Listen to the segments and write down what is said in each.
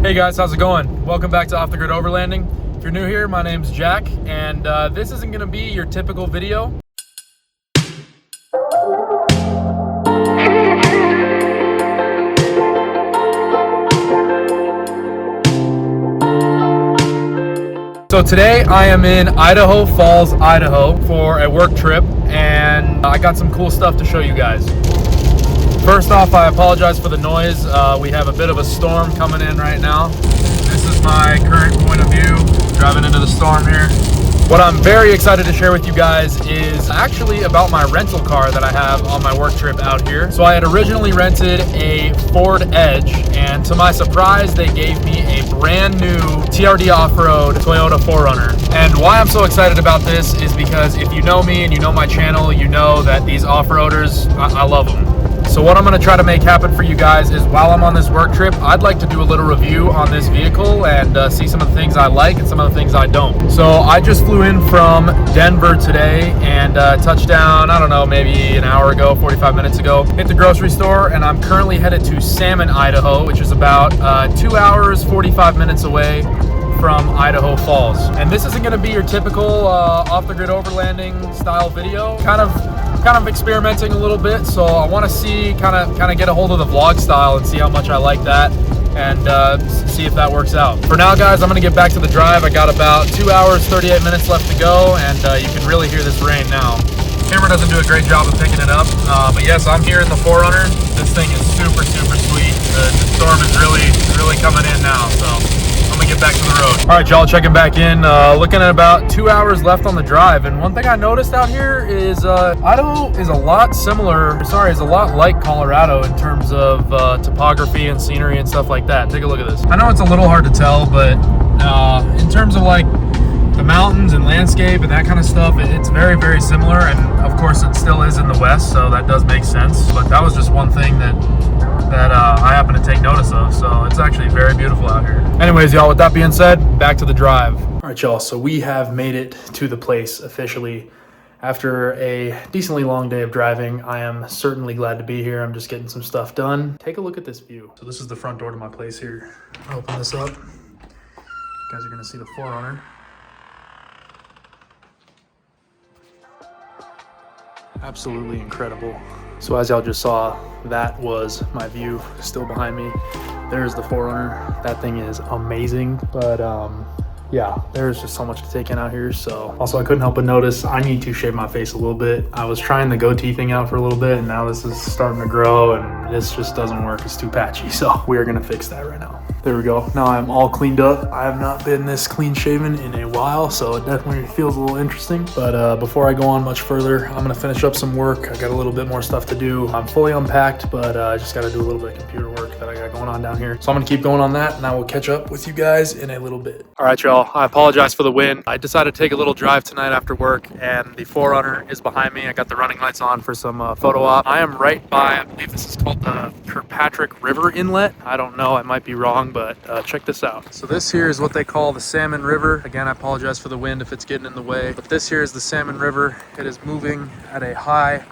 Hey guys, how's it going? Welcome back to Off the Grid Overlanding. If you're new here, my name's Jack, and this isn't gonna be your typical video. So today I am in Idaho Falls, Idaho for a work trip, and I got some cool stuff to show you guys. First off, I apologize for the noise. We have a bit of a storm coming in right now. This is my current point of view, driving into the storm here. What I'm very excited to share with you guys is actually about my rental car that I have on my work trip out here. So I had originally rented a Ford Edge, and to my surprise, they gave me a brand new TRD off-road Toyota 4Runner. And why I'm so excited about this is because if you know me and you know my channel, you know that these off-roaders, I love them. So what I'm going to try to make happen for you guys is while I'm on this work trip, I'd like to do a little review on this vehicle and see some of the things I like and some of the things I don't. So I just flew in from Denver today and touched down, I don't know, maybe an hour ago, 45 minutes ago. Hit the grocery store, and I'm currently headed to Salmon, Idaho, which is about 2 hours, 45 minutes away from Idaho Falls. And this isn't going to be your typical off-the-grid overlanding style video. Kind of experimenting a little bit, so I want to see, kind of get a hold of the vlog style and see how much I like that, and see if that works out. For now, guys, I'm going to get back to the drive. I got about 2 hours, 38 minutes left to go, and you can really hear this rain now. Camera doesn't do a great job of picking it up, but yes, I'm here in the 4Runner. This thing is super sweet. The storm is really coming in now, so I'm gonna get back to the road. All right, y'all, checking back in. Looking at about 2 hours left on the drive, and one thing I noticed out here is Idaho is a lot like Colorado in terms of topography and scenery and stuff like that. Take a look at this. I know it's a little hard to tell, but in terms of like the mountains and landscape and that kind of stuff, it's very similar, and of course it still is in the west, so that does make sense. But that was just one thing that I happen to take notice of, so it's actually very beautiful out here. Anyways, y'all, with that being said, back to the drive. All right, y'all, so we have made it to the place officially. After a decently long day of driving, I am certainly glad to be here. I'm just getting some stuff done. Take a look at this view. So this is the front door to my place here. I'll open this up. You guys are gonna see the 4Runner. Absolutely incredible. So as y'all just saw, that was my view still behind me. There's the 4Runner. That thing is amazing, but yeah, there's just so much to take in out here. So also, I couldn't help but notice I need to shave my face a little bit. I was trying the goatee thing out for a little bit, and now this is starting to grow, and this just doesn't work. It's too patchy, so we are gonna fix that right now. There we go. Now I'm all cleaned up. I have not been this clean shaven in a while, so it definitely feels a little interesting. But before I go on much further, I'm gonna finish up some work. I got a little bit more stuff to do. I'm fully unpacked, but I just gotta do a little bit of computer work that I got going on down here. So I'm gonna keep going on that, and I will catch up with you guys in a little bit. All right, y'all, I apologize for the wind. I decided to take a little drive tonight after work, and the 4Runner is behind me. I got the running lights on for some photo op. I am right by, I believe this is called the Kirkpatrick River Inlet. I don't know, I might be wrong, but check this out. So this here is what they call the Salmon River. Again, I apologize for the wind if it's getting in the way, but this here is the Salmon River. It is moving at a high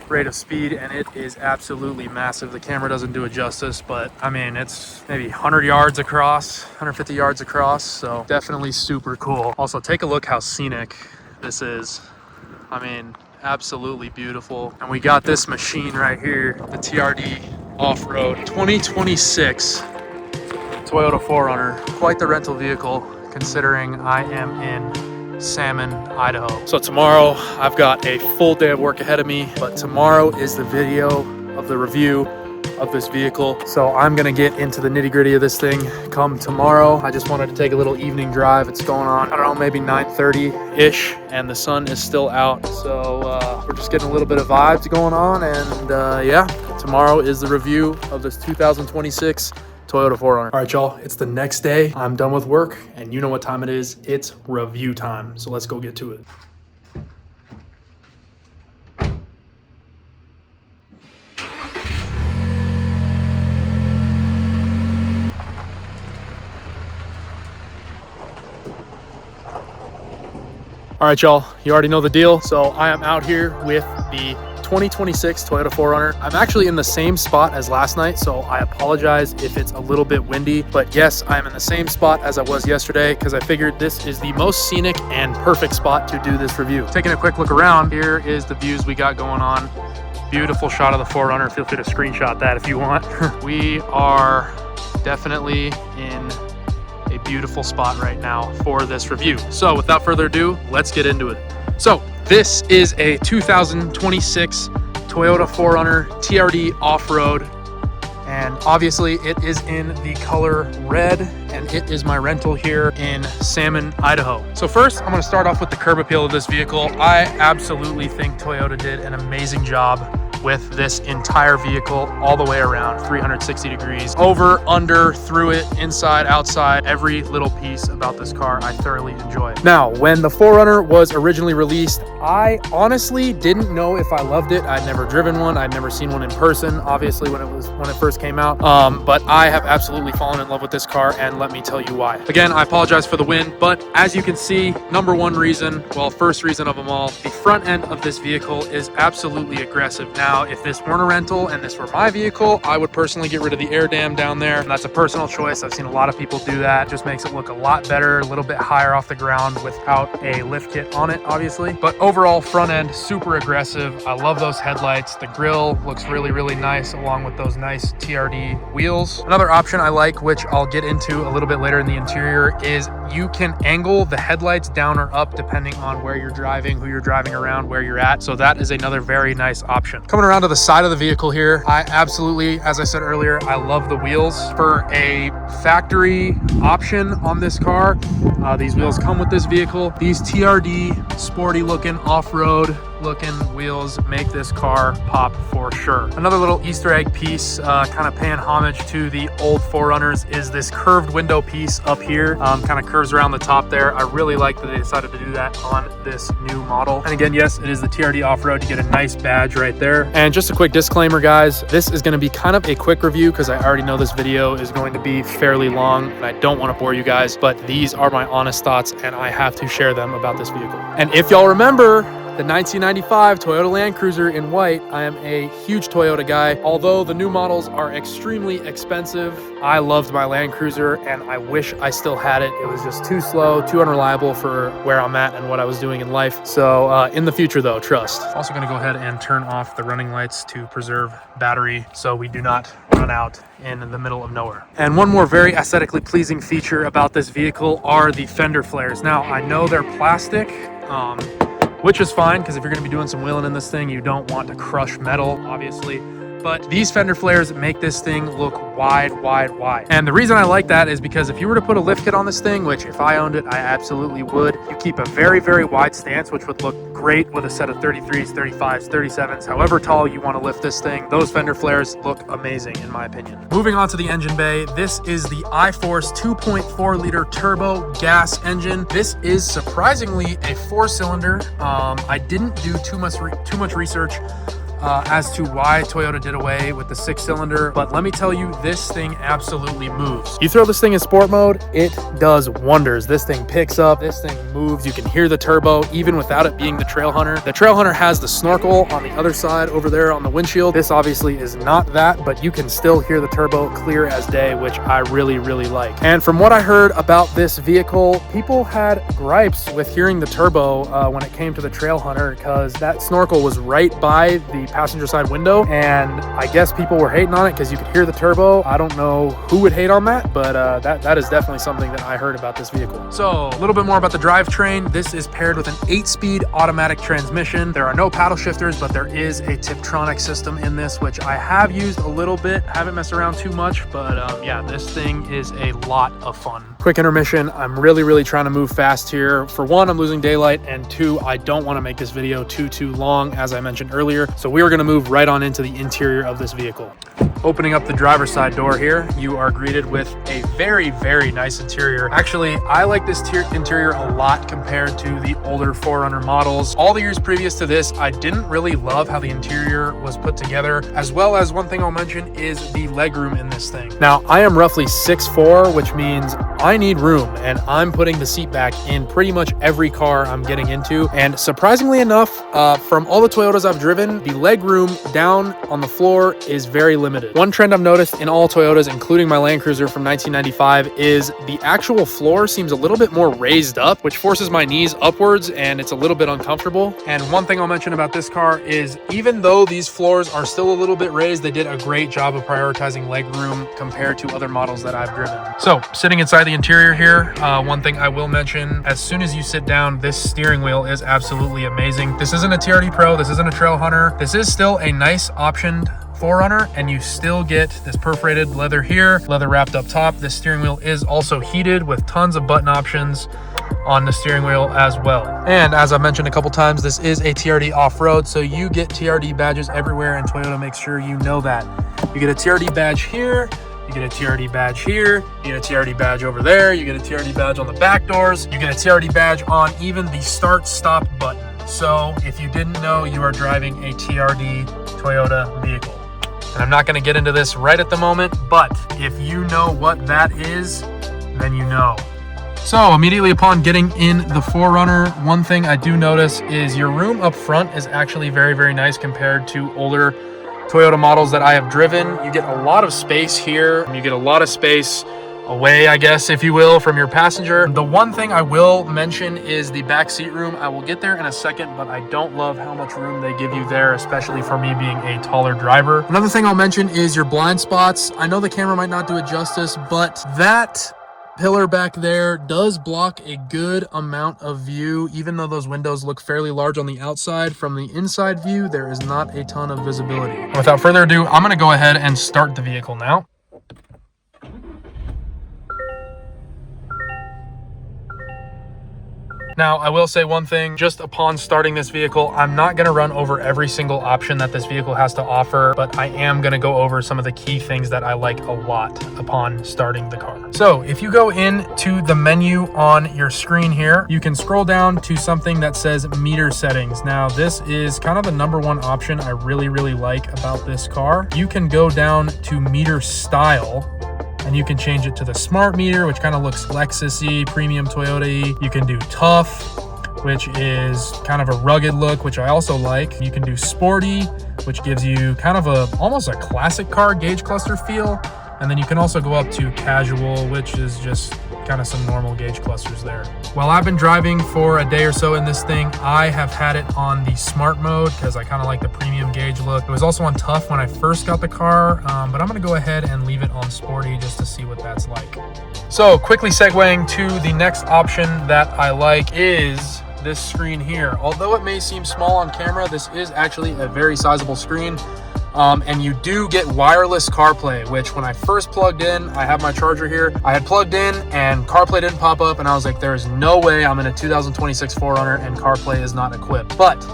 rate of speed, and it is absolutely massive. The camera doesn't do it justice, but I mean, it's maybe 100 yards across, 150 yards across, so definitely super cool. Also, take a look how scenic this is. I mean, absolutely beautiful. And we got this machine right here, the TRD Off-Road 2026 Toyota 4Runner. Quite the rental vehicle, considering I am in Salmon, Idaho. So tomorrow I've got a full day of work ahead of me, but tomorrow is the video of the review of this vehicle. So I'm gonna get into the nitty-gritty of this thing come tomorrow. I just wanted to take a little evening drive. It's going on, I don't know, maybe 9:30-ish, and the sun is still out. So we're just getting a little bit of vibes going on, and yeah, tomorrow is the review of this 2026 Toyota 4Runner. All right, y'all, it's the next day. I'm done with work, and you know what time it is. It's review time, so let's go get to it. All right, y'all, you already know the deal. So I am out here with the 2026 Toyota 4Runner. I'm actually in the same spot as last night, so I apologize if it's a little bit windy, but yes, I'm in the same spot as I was yesterday because I figured this is the most scenic and perfect spot to do this review. Taking a quick look around, here is the views we got going on. Beautiful shot of the 4Runner. Feel free to screenshot that if you want. We are definitely in a beautiful spot right now for this review. So without further ado, let's get into it. So this is a 2026 Toyota 4Runner TRD off-road, and obviously it is in the color red, and it is my rental here in Salmon, Idaho. So first, I'm going to start off with the curb appeal of this vehicle. I absolutely think Toyota did an amazing job with this entire vehicle all the way around, 360 degrees, over, under, through it, inside, outside, every little piece about this car I thoroughly enjoy. Now, when the 4Runner was originally released, I honestly didn't know if I loved it. I'd never driven one. I'd never seen one in person, obviously, when it first came out. But I have absolutely fallen in love with this car, and let me tell you why. Again, I apologize for the wind, but as you can see, number one reason, well, first reason of them all, the front end of this vehicle is absolutely aggressive. Now, if this weren't a rental and this were my vehicle, I would personally get rid of the air dam down there. That's a personal choice. I've seen a lot of people do that. It just makes it look a lot better, a little bit higher off the ground without a lift kit on it, obviously. But overall, front end, super aggressive. I love those headlights. The grille looks really, really nice along with those nice TRD wheels. Another option I like, which I'll get into a little bit later in the interior, is you can angle the headlights down or up depending on where you're driving, who you're driving around, where you're at. So that is another very nice option. Coming around to the side of the vehicle here, I absolutely, as I said earlier, I love the wheels. For a factory option on this car, these wheels come with this vehicle. These TRD, sporty looking, off-road looking wheels make this car pop for sure. Another little Easter egg piece, kind of paying homage to the old 4Runners, is this curved window piece up here. Kind of curves around the top there. I really like that they decided to do that on this new model. And again, yes, it is the TRD off-road. You get a nice badge right there. And just a quick disclaimer, guys, this is going to be kind of a quick review because I already know this video is going to be fairly long and I don't want to bore you guys, but these are my honest thoughts and I have to share them about this vehicle. And if y'all remember the 1995 Toyota Land Cruiser in white, I am a huge Toyota guy. Although the new models are extremely expensive, I loved my Land Cruiser and I wish I still had it. It was just too slow, too unreliable for where I'm at and what I was doing in life. So in the future though, trust. Also gonna go ahead and turn off the running lights to preserve battery so we do not run out in the middle of nowhere. And one more very aesthetically pleasing feature about this vehicle are the fender flares. Now, I know they're plastic, which is fine because if you're going to be doing some wheeling in this thing, you don't want to crush metal, obviously. But these fender flares make this thing look wide, wide, wide. And the reason I like that is because if you were to put a lift kit on this thing, which if I owned it, I absolutely would, you keep a very, very wide stance, which would look great with a set of 33s, 35s, 37s, however tall you want to lift this thing. Those fender flares look amazing in my opinion. Moving on to the engine bay, this is the iForce 2.4 liter turbo gas engine. This is surprisingly a 4-cylinder. I didn't do too much research as to why Toyota did away with the 6-cylinder, but let me tell you, this thing absolutely moves. You throw this thing in sport mode, it does wonders. This thing picks up, this thing moves. You can hear the turbo even without it being the Trail Hunter. The Trail Hunter has the snorkel on the other side over there on the windshield. This obviously is not that, but you can still hear the turbo clear as day, which I really, really like. And from what I heard about this vehicle, people had gripes with hearing the turbo when it came to the Trail Hunter because that snorkel was right by the passenger side window, and I guess people were hating on it because you could hear the turbo. I don't know who would hate on that, but that is definitely something that I heard about this vehicle. So a little bit more about the drivetrain. This is paired with an 8-speed automatic transmission. There are no paddle shifters, but there is a Tiptronic system in this, which I have used a little bit. Haven't messed around too much, but yeah, this thing is a lot of fun. Quick intermission. I'm really, really trying to move fast here. For one, I'm losing daylight, and two, I don't want to make this video too long, as I mentioned earlier. So we are going to move right on into the interior of this vehicle. Opening up the driver's side door here, you are greeted with a very, very nice interior. Actually, I like this interior a lot compared to the older 4Runner models. All the years previous to this, I didn't really love how the interior was put together, as well as one thing I'll mention is the legroom in this thing. Now, I am roughly 6'4", which means I need room, and I'm putting the seat back in pretty much every car I'm getting into. And surprisingly enough, from all the Toyotas I've driven, the leg room down on the floor is very limited. One trend I've noticed in all Toyotas, including my Land Cruiser from 1995, is the actual floor seems a little bit more raised up, which forces my knees upwards, and it's a little bit uncomfortable. And one thing I'll mention about this car is, even though these floors are still a little bit raised, they did a great job of prioritizing leg room compared to other models that I've driven. So sitting inside the interior here, one thing I will mention, as soon as you sit down, this steering wheel is absolutely amazing. This isn't a TRD Pro, this isn't a Trail Hunter. This is still a nice optioned 4Runner, and you still get this perforated leather here, leather wrapped up top. This steering wheel is also heated with tons of button options on the steering wheel as well. And as I mentioned a couple times, this is a TRD off-road, so you get TRD badges everywhere, and Toyota makes sure you know that. You get a TRD badge here, you get a TRD badge here, you get a TRD badge over there, you get a TRD badge on the back doors, you get a TRD badge on even the start-stop button. So if you didn't know, you are driving a TRD Toyota vehicle. And I'm not going to get into this right at the moment, but if you know what that is, then you know. So immediately upon getting in the 4Runner, one thing I do notice is your room up front is actually very, very nice compared to older Toyota models that I have driven. You get a lot of space here, and you get a lot of space away, I guess, if you will, from your passenger. The one thing I will mention is the back seat room. I will get there in a second, but I don't love how much room they give you there, especially for me being a taller driver. Another thing I'll mention is your blind spots. I know the camera might not do it justice, but that pillar back there does block a good amount of view. Even though those windows look fairly large on the outside, from the inside view, there is not a ton of visibility. Without further ado, I'm going to go ahead and start the vehicle now. Now, I will say one thing, just upon starting this vehicle, I'm not going to run over every single option that this vehicle has to offer, but I am going to go over some of the key things that I like a lot upon starting the car. So if you go into the menu on your screen here, you can scroll down to something that says meter settings. Now, this is kind of the #1 option I really, really like about this car. You can go down to meter style, and you can change it to the smart meter, which kind of looks Lexus-y, premium Toyota-y. You can do tough, which is kind of a rugged look, which I also like. You can do sporty, which gives you kind of almost a classic car gauge cluster feel. And then you can also go up to casual, which is just kind of some normal gauge clusters there. While I've been driving for a day or so in this thing, I have had it on the smart mode because I kind of like the premium gauge look. It was also on tough when I first got the car, but I'm going to go ahead and leave it on sporty just to see what that's like. So quickly segueing to the next option that I like is this screen here. Although it may seem small on camera, this is actually a very sizable screen. And you do get wireless CarPlay, which when I first plugged in, I have my charger here, I had plugged in and CarPlay didn't pop up, and I was like, there is no way I'm in a 2026 4Runner and CarPlay is not equipped. But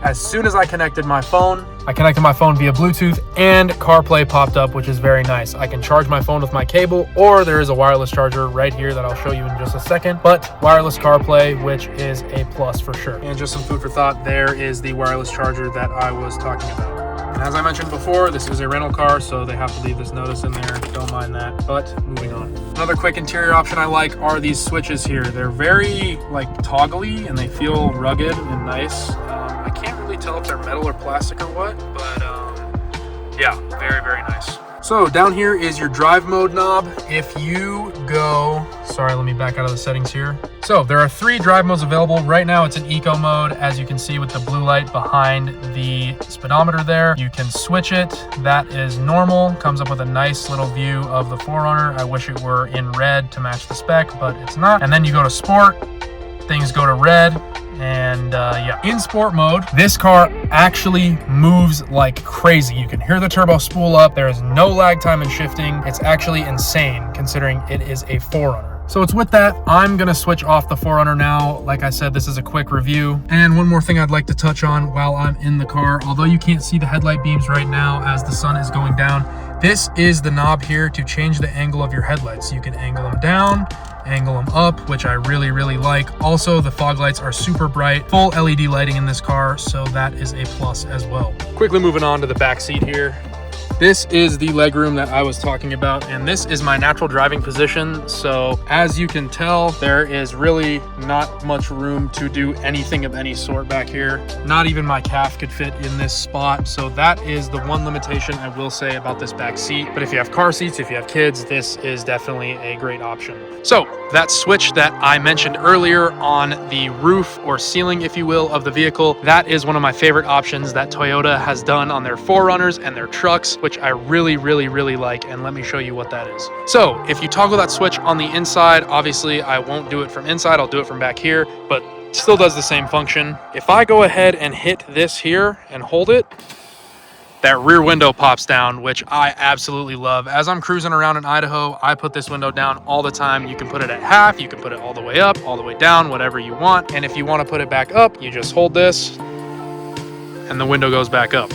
as soon as I connected my phone via Bluetooth, and CarPlay popped up, which is very nice. I can charge my phone with my cable, or there is a wireless charger right here that I'll show you in just a second, but wireless CarPlay, which is a plus for sure. And just some food for thought, there is the wireless charger that I was talking about. And as I mentioned before, this is a rental car, so they have to leave this notice in there. Don't mind that, but moving on. Another quick interior option I like are these switches here. They're very toggly, and they feel rugged and nice. I can't really tell if they're metal or plastic or what, but yeah, very, very nice. So down here is your drive mode knob. If you go, sorry, let me back out of the settings here. So there are 3 drive modes available. Right now it's in eco mode, as you can see with the blue light behind the speedometer there. You can switch it. That is normal. Comes up with a nice little view of the 4Runner. I wish it were in red to match the spec, but it's not. And then you go to sport, things go to red. And yeah, in sport mode, this car actually moves like crazy. You can hear the turbo spool up. There is no lag time in shifting. It's actually insane considering it is a 4Runner. So it's with that, I'm gonna switch off the 4Runner now. Like I said, this is a quick review. And one more thing I'd like to touch on while I'm in the car, although you can't see the headlight beams right now as the sun is going down, this is the knob here to change the angle of your headlights. You can angle them down, angle them up, which I really, really like. Also, the fog lights are super bright, full LED lighting in this car, so that is a plus as well. Quickly moving on to the back seat here. This is the legroom that I was talking about, and this is my natural driving position. So as you can tell, there is really not much room to do anything of any sort back here. Not even my calf could fit in this spot. So that is the one limitation I will say about this back seat. But if you have car seats, if you have kids, this is definitely a great option. So that switch that I mentioned earlier on the roof or ceiling, if you will, of the vehicle, that is one of my favorite options that Toyota has done on their 4Runners and their trucks, which I really like, and let me show you what that is. So if you toggle that switch on the inside, obviously I won't do it from inside, I'll do it from back here, but still does the same function. If I go ahead and hit this here and hold it, that rear window pops down, which I absolutely love. As I'm cruising around in Idaho, I put this window down all the time. You can put it at half, you can put it all the way up, all the way down, whatever you want. And if you want to put it back up, you just hold this and the window goes back up.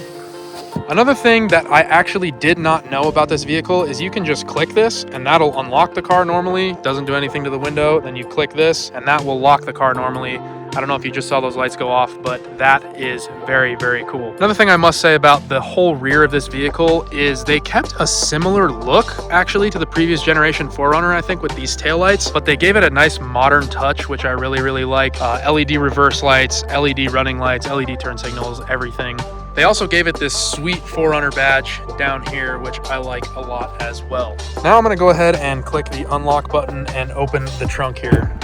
Another thing that I actually did not know about this vehicle is you can just click this and that'll unlock the car normally. Doesn't do anything to the window. Then you click this and that will lock the car normally. I don't know if you just saw those lights go off, but that is very cool. Another thing I must say about the whole rear of this vehicle is they kept a similar look actually to the previous generation 4Runner, I think, with these taillights, but they gave it a nice modern touch, which I really like. LED reverse lights, LED running lights, LED turn signals, everything. They also gave it this sweet 4Runner badge down here, which I like a lot as well. Now I'm gonna go ahead and click the unlock button and open the trunk here.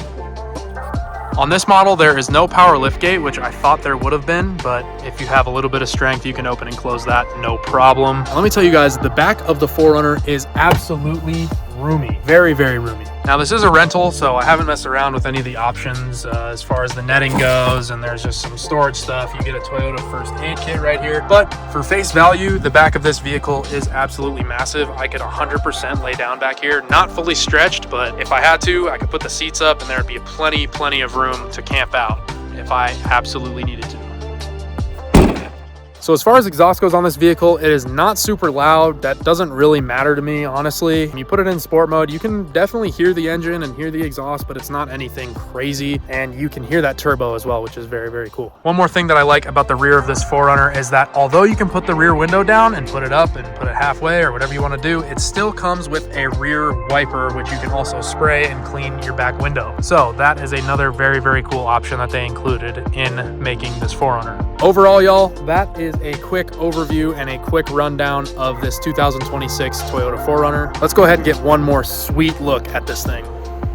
On this model, there is no power liftgate, which I thought there would have been, but if you have a little bit of strength, you can open and close that, no problem. And let me tell you guys, the back of the 4Runner is absolutely roomy, very roomy. Now this is a rental, so I haven't messed around with any of the options as far as the netting goes, and there's just some storage stuff. You get a Toyota first aid kit right here, but for face value, the back of this vehicle is absolutely massive. I could 100% lay down back here, not fully stretched, but if I had to, I could put the seats up and there'd be plenty of room to camp out if I absolutely needed to. So as far as exhaust goes on this vehicle, it is not super loud. That doesn't really matter to me, honestly. When you put it in sport mode, you can definitely hear the engine and hear the exhaust, but it's not anything crazy. And you can hear that turbo as well, which is very cool. One more thing that I like about the rear of this 4Runner is that although you can put the rear window down and put it up and put it halfway or whatever you want to do, it still comes with a rear wiper, which you can also spray and clean your back window. So that is another very cool option that they included in making this 4Runner. Overall, y'all, that is a quick overview and a quick rundown of this 2026 Toyota 4Runner. Let's go ahead and get one more sweet look at this thing.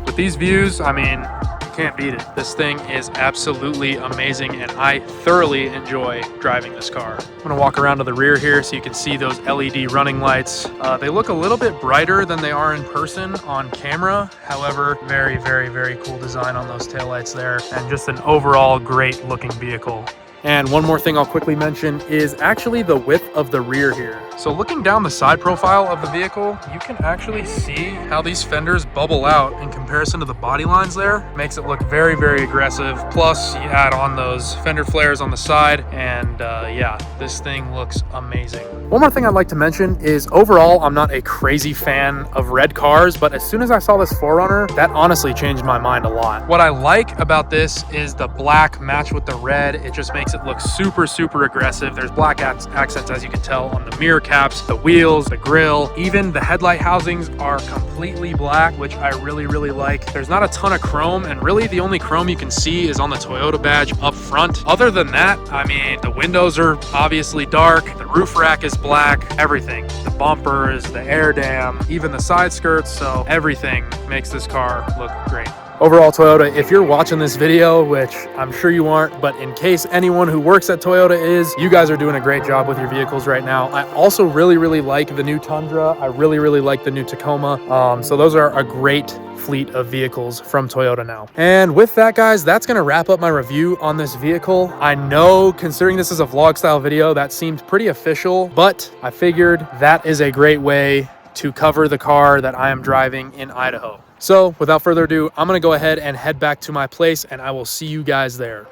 With these views, I mean, you can't beat it. This thing is absolutely amazing and I thoroughly enjoy driving this car. I'm gonna walk around to the rear here so you can see those LED running lights. They look a little bit brighter than they are in person on camera. However, very cool design on those taillights there and just an overall great looking vehicle. And one more thing I'll quickly mention is actually the width of the rear here. So looking down the side profile of the vehicle, you can actually see how these fenders bubble out in comparison to the body lines there. Makes it look very aggressive. Plus you add on those fender flares on the side and yeah, this thing looks amazing. One more thing I'd like to mention is overall, I'm not a crazy fan of red cars, but as soon as I saw this 4Runner, that honestly changed my mind a lot. What I like about this is the black match with the red. It just makes it look super aggressive. There's black accents, as you can tell, on the mirror caps, the wheels, the grille, even the headlight housings are completely black, which I really like. There's not a ton of chrome, and really the only chrome you can see is on the Toyota badge up front. Other than that, I mean, the windows are obviously dark, the roof rack is black, everything. The bumpers, the air dam, even the side skirts, so everything makes this car look great. Overall, Toyota, if you're watching this video, which I'm sure you aren't, but in case anyone who works at Toyota is, you guys are doing a great job with your vehicles right now. I also really like the new Tundra. I really like the new Tacoma. So those are a great fleet of vehicles from Toyota now. And with that, guys, that's gonna wrap up my review on this vehicle. I know, considering this is a vlog style video, that seemed pretty official, but I figured that is a great way to cover the car that I am driving in Idaho. So without further ado, I'm gonna go ahead and head back to my place and I will see you guys there.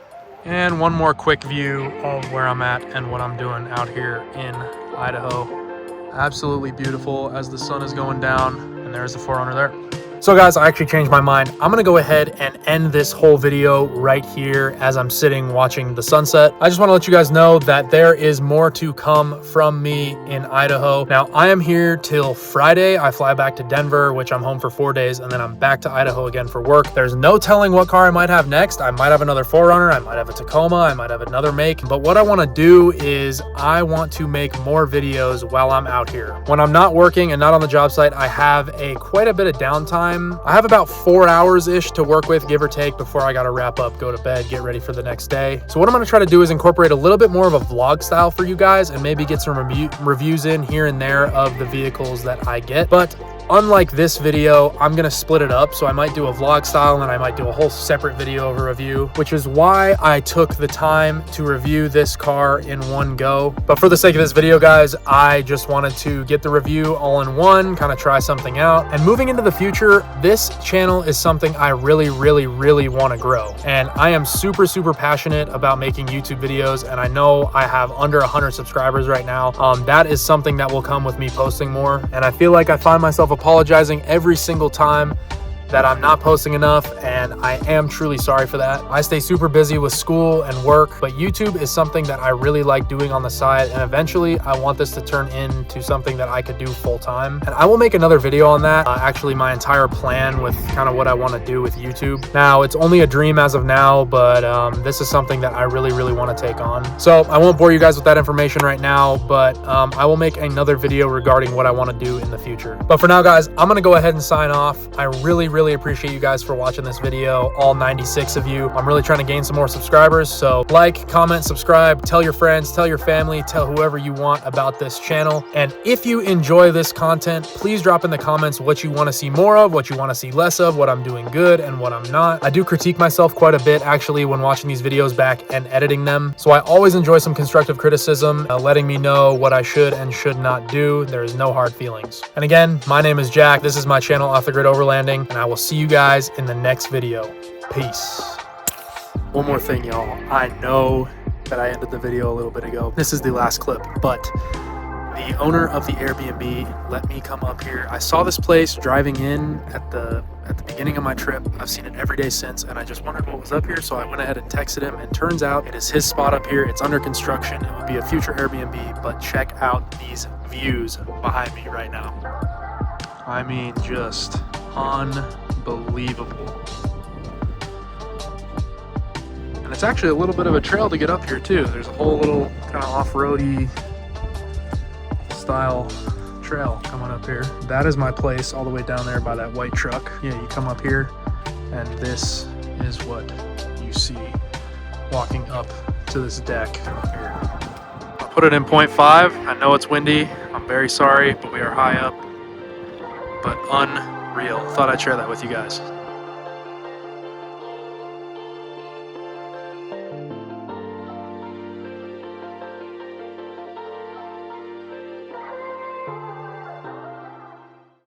And one more quick view of where I'm at and what I'm doing out here in Idaho. Absolutely beautiful as the sun is going down, and there's the 4Runner there. So guys, I actually changed my mind. I'm gonna go ahead and end this whole video right here as I'm sitting watching the sunset. I just want to let you guys know that there is more to come from me in Idaho. Now, I am here till Friday. I fly back to Denver, which I'm home for 4 days, and then I'm back to Idaho again for work. There's no telling what car I might have next. I might have another 4Runner, I might have a Tacoma, I might have another make. But what I want to do is I want to make more videos while I'm out here. When I'm not working and not on the job site, I have quite a bit of downtime. I have about 4 hours-ish to work with, give or take, before I gotta wrap up, go to bed, get ready for the next day. So what I'm gonna try to do is incorporate a little bit more of a vlog style for you guys and maybe get some reviews in here and there of the vehicles that I get. But unlike this video, I'm gonna split it up. So I might do a vlog style and then I might do a whole separate video of a review, which is why I took the time to review this car in one go. But for the sake of this video, guys, I just wanted to get the review all in one, kind of try something out. And moving into the future, this channel is something I really want to grow. And I am super passionate about making YouTube videos. And I know I have under 100 subscribers right now. That is something that will come with me posting more. And I feel like I find myself apologizing every single time that I'm not posting enough, and I am truly sorry for that. I stay super busy with school and work, but YouTube is something that I really like doing on the side, and eventually I want this to turn into something that I could do full time. And I will make another video on that, actually my entire plan with kind of what I want to do with YouTube. Now, it's only a dream as of now, but this is something that I really want to take on. So I won't bore you guys with that information right now, but I will make another video regarding what I want to do in the future. But for now, guys, I'm going to go ahead and sign off. I really appreciate you guys for watching this video, all 96 of you. I'm really trying to gain some more subscribers, so like, comment, subscribe, tell your friends, tell your family, tell whoever you want about this channel. And if you enjoy this content, please drop in the comments what you want to see more of, what you want to see less of, what I'm doing good and what I'm not. I do critique myself quite a bit actually when watching these videos back and editing them, so I always enjoy some constructive criticism, letting me know what I should and should not do. There is no hard feelings. And again, my name is Jack. This is my channel, Off the Grid Overlanding, and I will see you guys in the next video. Peace. One more thing, y'all. I know that I ended the video a little bit ago. This is the last clip, but the owner of the Airbnb let me come up here. I saw this place driving in at the beginning of my trip. I've seen it every day since, and I just wondered what was up here, so I went ahead and texted him, and turns out it is his spot up here. It's under construction. It would be a future Airbnb, but check out these views behind me right now. I mean, just unbelievable. And it's actually a little bit of a trail to get up here too. There's a whole little kind of off-roady style trail coming up here. That is my place all the way down there by that white truck. Yeah, you come up here and this is what you see walking up to this deck here. I'll put it in 0.5. I know it's windy. I'm very sorry, but we are high up. But unreal. Thought I'd share that with you guys.